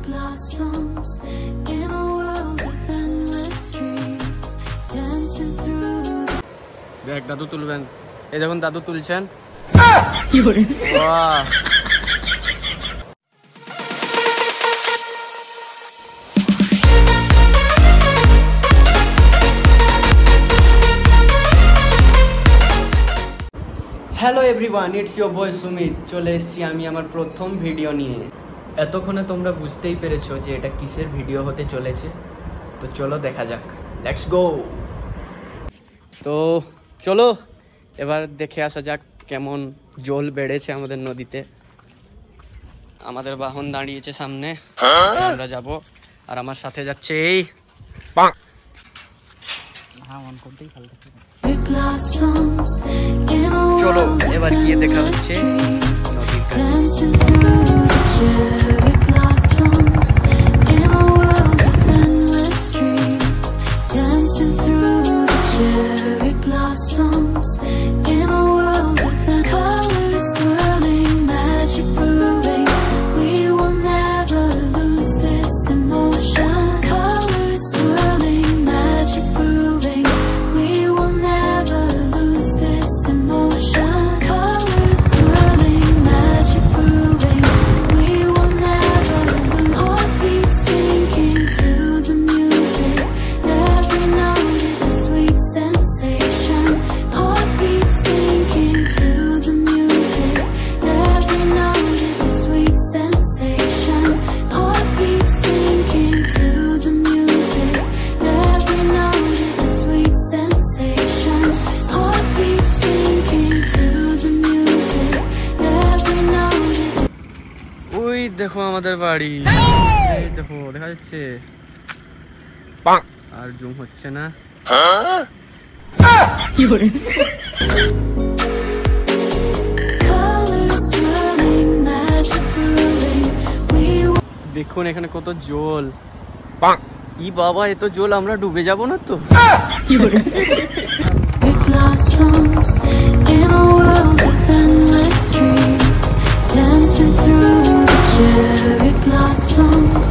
blossoms in a world of endless dreams, dancing through the... দেখ দাদু তুলবেন, এই দেখুন দাদু তুলছেন। কি করে? বাহ, হ্যালো এভরিওয়ান, ইটস ইয়োর বয় সুমিত। চলে এসেছি আমি আমার প্রথম ভিডিও নিয়ে। এতক্ষণে তোমরা বুঝতেই পেরেছো যে এটা কিসের ভিডিও হতে চলেছে, তো চলো দেখা যাক, লেটস গো। তো চলো এবার দেখে আসা যাক কেমন জল বেড়েছে আমাদের নদীতে। আমাদের বাহন দাঁড়িয়েছে সামনে, আমরা যাব, আর আমার সাথে যাচ্ছে এই চলো এবার গিয়ে দেখা হচ্ছে নদীর দেখো আমাদের বাড়ি, দেখো দেখা যাচ্ছে, আর জুম হচ্ছে না। কি করে? দেখুন এখানে কত জল, ই বাবা, এত জল আমরা ডুবে যাব না তো? কি করে? Dancing through the cherry blossoms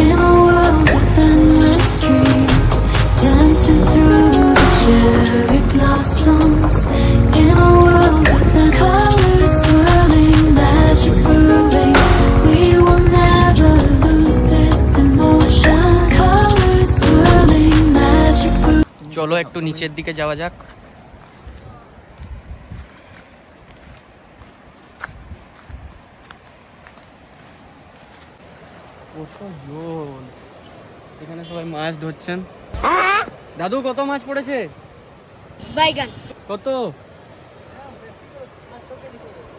in a world of endless dreams, dancing through the cherry blossoms in a world of colors swirling, magic brewing. We will never lose this emotion. Colors swirling, magic brewing. চলো একটু নিচের দিকে যাওয়া যাক। এখানে সবাই মাছ ধরছেন। দাদু কত মাছ পড়েছে? বাইগান। কত?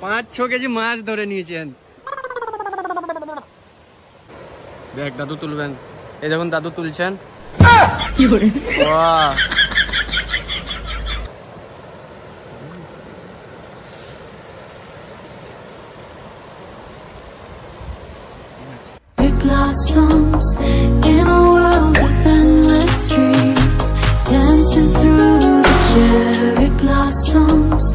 5-6 কেজি মাছ ধরে নিয়েছেন। দেখ দাদু তুলবেন, এই দেখুন দাদু তুলছেন। কি করে? বাহ, blossoms in a world of endless dreams, dancing through the cherry blossoms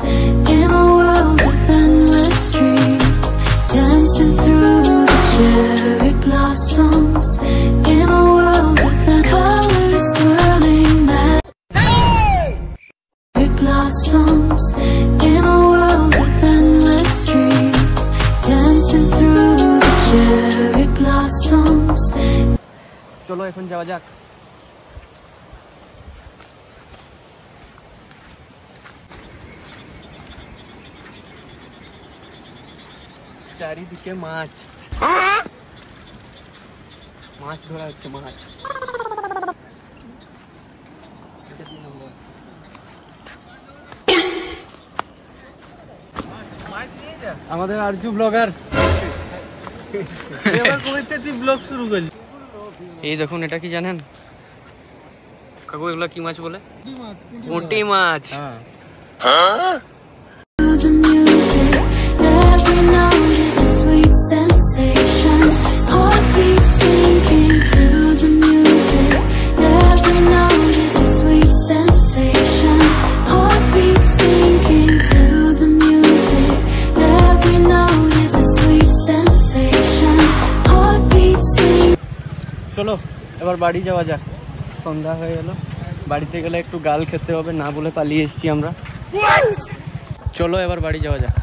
in a world of endless dreams, dancing through the cherry blossoms in a world of colors swirling, cherry blossoms in a world of endless dreams, dancing through the cherry blossoms. চলো এখন যাওয়া যাক। চারিদিকে মাছ, মাছ ধরা হচ্ছে, মাছ। আমাদের Arzu blogger blog শুরু করলি। এই দেখুন, এটা কি জানেন কাকু, এগুলা কি মাছ বলে? পুঁটি মাছ। হ্যাঁ, Heartbeat sing চলো এবার বাড়ি যাওয়া যাক, সন্ধ্যা হয়ে গেল। বাড়িতে গেলে একটু গাল খেতে হবে, না বলে পালিয়ে এসেছি আমরা। চলো এবার বাড়ি যাওয়া যাক।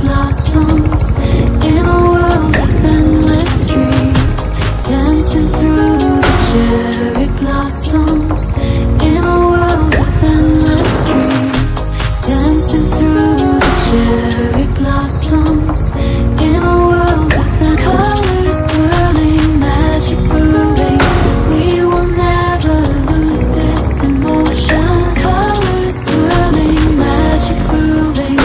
Blossoms in a world of endless dreams, dancing through the cherry blossoms in a world of endless dreams, dancing through the cherry blossoms in a world of colors swirling, magic brewing. We will never lose this emotion. Colors swirling, magic brewing.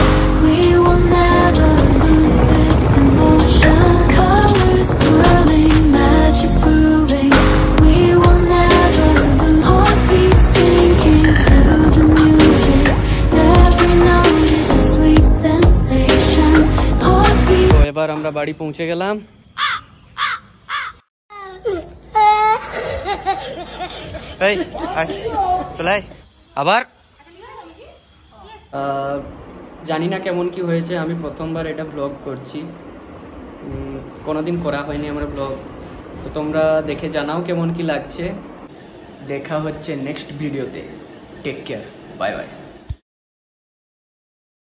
We will never lose this emotion. Colors swirling, magic brewing. We will never lose. Heartbeats sinking to the music. Every note is a sweet sensation. Heartbeats. তো এবার আমরা বাড়ি পৌঁছে গেলাম। এই আয়, চলে আয়। আবার জানি না কেমন কি হয়েছে, আমি প্রথমবার এটা ব্লগ করছি, কোনোদিন করা হয়নি আমার ব্লগ। তো তোমরা দেখে জানাও কেমন কি লাগছে। দেখা হচ্ছে নেক্সট ভিডিওতে। Take care, bye by.